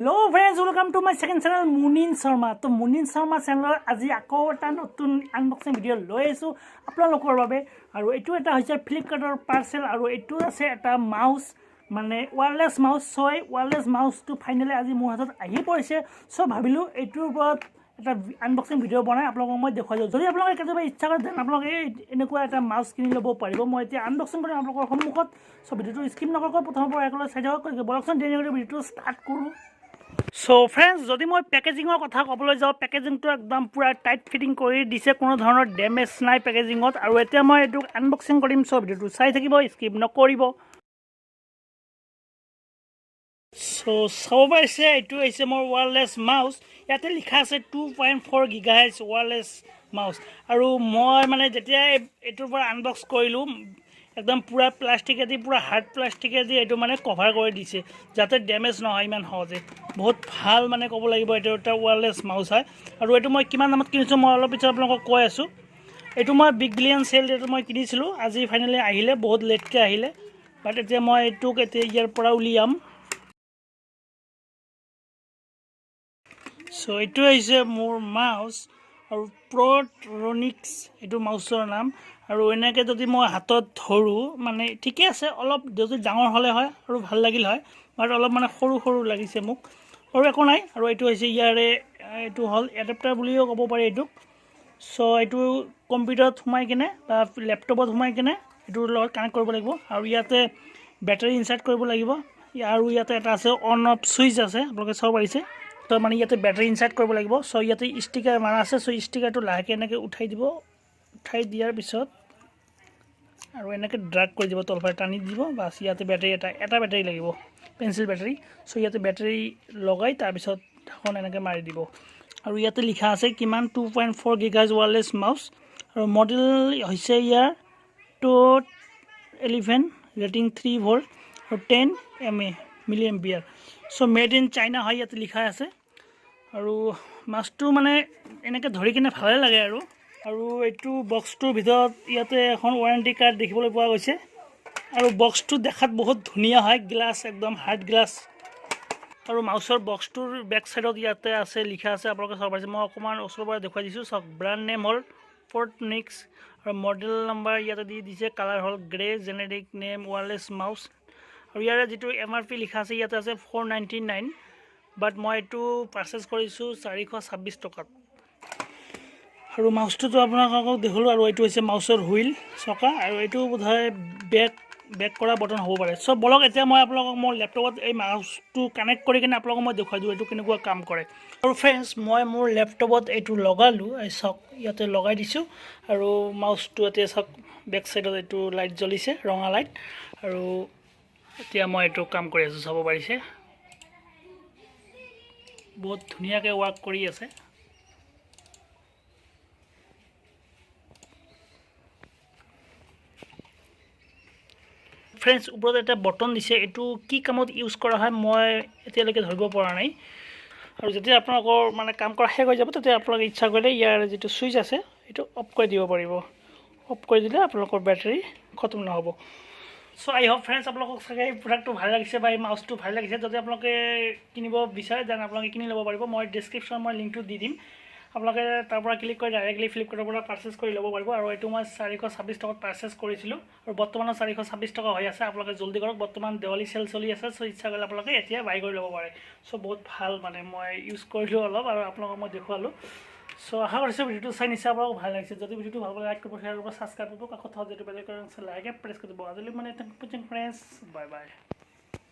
Hello friends, welcome to my second channel Munin Sarma. तो Munin Sarma channel আজি আকৌ এটা নতুন আনবক্সিং ভিডিও লৈ আছো আপোনালোকৰ বাবে আৰু এটো এটা হৈছে ফ্লিপকাৰ্টৰ পাৰ্সেল আৰু এটো আছে এটা মাউস মানে ওয়্যাৰলেস মাউস হয় ওয়্যাৰলেস মাউসটো ফাইনালি আজি মোৰ হাতত আহি পৰিছে সো ভাবিলো এটোৰ ওপৰত এটা আনবক্সিং ভিডিও বনাই আপোনালোকক মই দেখুৱাই দিওঁ যদি আপোনালোকে কেতিয়াবা ইচ্ছা কৰে দেন আপোনালোকে এনেকুৱা এটা মাউস কিনি ল'ব পাৰিব মই এতিয়া আনবক্সিং কৰিম আপোনালোকৰ সন্মুখত সো ভিডিওটো স্কিপ নকৰাকৈ প্ৰথমৰ পৰা একলৈ চাই যাওক বলকচোন দেৰি কৰি ভিডিওটো ষ্টাৰ্ট কৰোঁ So friends, যদি মই পেকেজিঙৰ কথা ক'বলৈ যাওঁ পেকেজিংটো একদম পুৰা টাইট ফিটিং কৰি দিছে কোনো ধৰণৰ ড্যামেজ নাই পেকেজিঙত আৰু এতিয়া মই এটো আনবক্সিং কৰিম সব ভিডিওটো চাই থাকিব স্কিপ নকৰিব সো চাব পাইছে এটো হৈছে মোৰ ওয়্যাৰলেস মাউস ইয়াতে লিখা আছে 2.4 GHz ওয়্যাৰলেস মাউস আৰু মই মানে যেতিয়া এটোৰ পৰা আনবক্স কৰিলো একদম পুৰা প্লাষ্টিকেদি পুৰা হাৰ্ড প্লাষ্টিকেদি এটো মানে কভাৰ কৰি দিছে যাতে ড্যামেজ নহয় ইমান সহজে বহুত ভাল মানে ক'ব লাগিব এটো এটা ওয়্যাৰলেস মাউস হয় আৰু এটো মই কিমান দামত কিনিছো মই অলপ পিছত আপোনাক কৈ আছো এটো মই বিগ বিলিয়ন সেল এটো মই কিনিছিলো আজি ফাইনালি আহিলে বহুত লেটকে আহিলে বাট এতিয়া মই এটো কেতে ইয়াৰ পৰা উলিয়াম সো এটো হৈছে মোৰ মাউস আৰু Portronics এটো মাউসৰ নাম আৰু এনেকে যদি মই হাতত ধৰো মানে ঠিকে আছে অলপ যদি ডাঙৰ হলে হয় আৰু ভাল লাগিল হয় বাট অলপ মানে সৰু সৰু লাগিছে মোক আৰু একো নাই আৰু এটো হৈছে ইয়াৰে এটো হল এডাপ্টাৰ বুলিও ক'ব পাৰি এটো সো এটো কম্পিউটাৰত সোমাই কিনে বা ল্যাপটপত সোমাই কিনে এটোৰ লগত কানেক্ট কৰিব লাগিব আৰু ইয়াতে ব্যাটাৰি ইনসাৰ্ট কৰিব লাগিব আৰু ইয়াতে এটা আছে অন অফ সুইচ আছে আপোনালোকে চাব পাৰিছে তো মানে ইয়াতে ব্যাটাৰি ইনসাৰ্ট কৰিব লাগিব সো ইয়াতে ষ্টিকাৰ মাৰা আছে সো ষ্টিকাৰটো লাহেকে এনেকে উঠাই দিব উঠাই দিয়াৰ পিছত আৰু এনেকে ড্ৰাগ কৰি দিব তলফালে টানি দিব বাস ইয়াতে ব্যাটাৰি এটা ব্যাটাৰি লাগিব পেন্সিল ব্যাটাৰি সো ইয়াতে ব্যাটাৰি লগাই তাৰ পিছত ঢাকন এনেকে মাৰি দিব আৰু ইয়াতে লিখা আছে কিমান 2.4 GHz ওয়্যাৰলেস মাউস আৰু মডেল হৈছে ইয়াৰ 211 ৰেটিং 3 ভোল্ট আৰু 10 মিলি ampere so made in China হয় ইয়াতে লিখা আছে আৰু মাছটো মানে এনেকে ধৰি কিনে ভালে লাগে আৰু এটো বক্সটোৰ ভিতৰত ইয়াতে এখন ওয়াৰেন্টি কাৰ্ড দেখিবলৈ পোৱা গৈছে আৰু বক্সটো দেখাত বহুত ধুনিয়া হয় গ্লাস একদম হাৰ্ড গ্লাস আৰু মাউসৰ বক্সটোৰ বেক সাইডত ইয়াতে আছে লিখা আছে আপোনালোকে চাব পাৰিছে মই অকমান ওচৰৰ পৰা দেখুৱাই দিছো সব ব্ৰ্যান্ড নেম হল Portronics আৰু মডেল নাম্বাৰ ইয়াতে দি দিছে কালাৰ হল গ্ৰে জেনেৰিক নেম ওয়্যাৰলেস মাউস আৰু ইয়াৰে যেটো MRP লিখা আছে ইয়াতে আছে 499 বাট মই এটো পারচেজ কৰিছো 426 টকাত আৰু মাউসটো তো আপোনালোকক দেখলো আৰু এটো হৈছে মাউসৰ হুইল চকা আৰু এটো বোধহয় বেক কৰা বটন হ'ব পাৰে সব বলক এতিয়া মই আপোনালোকক মোৰ ল্যাপটপত এই মাউসটো কানেক্ট কৰি কিনে আপোনালোকক মই দেখাই দিও এটো কেনেকুৱা কাম কৰে আৰু फ्रेंड्स মই মোৰ ল্যাপটপত এটো লগালো এই চক ইয়াতে লগাই দিছো আৰু মাউসটো এতে চক বেক সাইডত এটো লাইট জ্বলিছে ৰঙা লাইট আৰু এতিয়া মই এটো কাম কৰি আছো চাব পাৰিছে বহুত ধুনিয়াকে ওয়াৰ্ক কৰি আছে फ्रेंड्स উপৰত এটা বটন দিছে এটো কি কামত ইউজ কৰা হয় মই এতিয়ালৈকে ধৰিব পৰা নাই আৰু যেতিয়া আপোনালোকৰ মানে কাম কৰা শেষ হৈ যাব তেতিয়া আপোনালোকে ইচ্ছা কৰিলে ইয়াৰ যেটো সুইচ আছে এটো অফ কৰি দিব পাৰিব অফ কৰি দিলে আপোনালোকৰ ব্যাটাৰি খতম নহব সো আই হোপ फ्रेंड्स আপোনালোকক চাগে এই প্ৰডাক্টটো ভাল লাগিছে বা এই মাউসটো ভাল লাগিছে যদি আপোনালোকে কিনিব বিচাৰে দেন আপোনালোকে কিনি ল'ব পাৰিব মই ডেসক্ৰিপচন মই লিংকটো দি দিম আপোনালোকে তাৰ পৰা ক্লিক কৰি ডাইৰেক্টলি ফ্লিপকাৰ্টৰ পৰা পাৰচেজ কৰি ল'ব পাৰিব আৰু এটো মই 426 টকাত পাৰচেজ কৰিছিলো আৰু বৰ্তমান 426 টকা হৈ আছে আপোনালোকে জলদি কৰক বৰ্তমান দেৱালী সেল চলি আছে সো ইচ্ছা কৰিলে আপোনালোকে এতিয়া বাই কৰি ল'ব পাৰে সো বহুত ভাল মানে মই ইউজ কৰিলো অলপ আৰু আপোনালোকক মই দেখুৱালো সো আশা কৰিছো ভিডিওটো চাই নিশ্চয় আপোনালোকক ভাল লাগিছে যদি ভিডিওটো ভাল লাগে লাইক কৰিব শেয়াৰ কৰিব সাবস্ক্ৰাইব কৰিব কাকত যেটো বেল আইকন আছে লাইক প্ৰেছ কৰি দিব আজিলৈ মানে thank you friends bye by